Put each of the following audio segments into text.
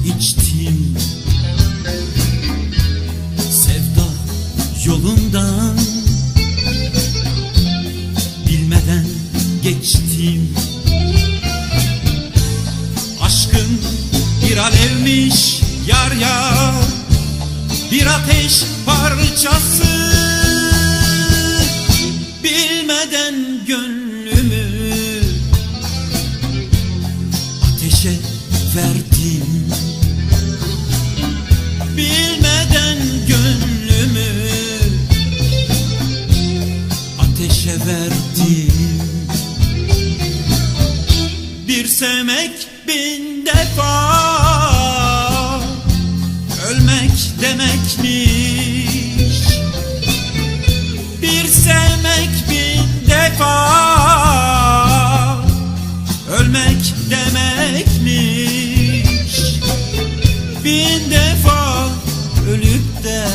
içtim, sevda yolundan bilmeden geçtim. Aşkın bir alevmiş yar yar, bir ateş parçası. Bilmeden gönlümü ateşe verdim. Bilmeden gönlümü ateşe verdim. Bir sevmek bin defa ölmek demekmiş. Bir sevmek bin defa ölmek demekmiş. Bin defa ölüp de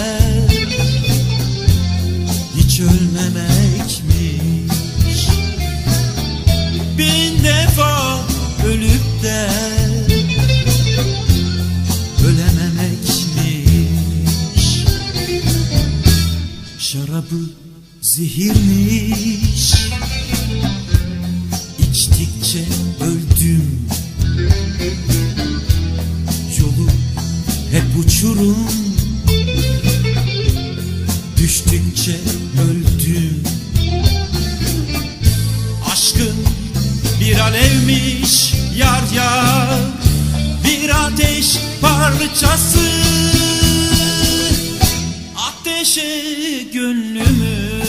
hiç ölmemekmiş. Bin defa ölüp de ölememekmiş. Şarabı zehirmiş, içtikçe öldüm. Yolu hep uçurum, düştükçe öldüm. Aşkın bir alevmiş yar yar, bir ateş parçası. Ateşe gönlümü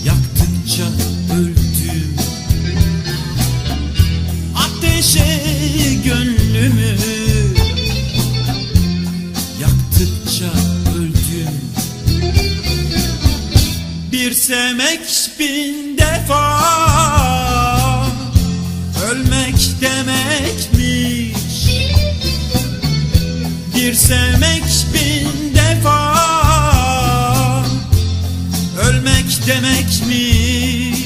yaktıkça öldüm. Ateşe gönlümü yaktıkça öldüm. Bir sevmek bin defa ölmek demekmiş. Bir sevmek bin defa ölmek demekmiş.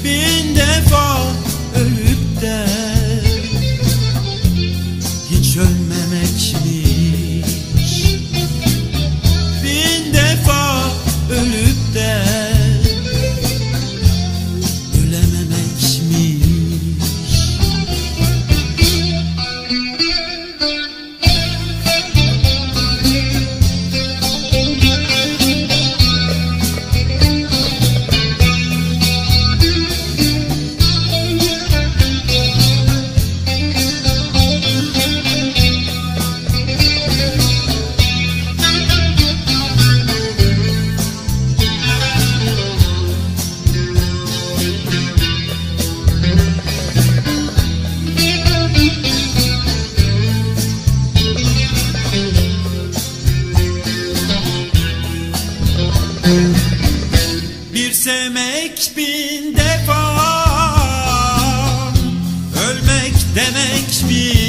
Bin defa ölüp de hiç ölmemekmiş. Bin defa ölüp de ölememekmiş. Bir sevmek bin defa ölmek demekmiş.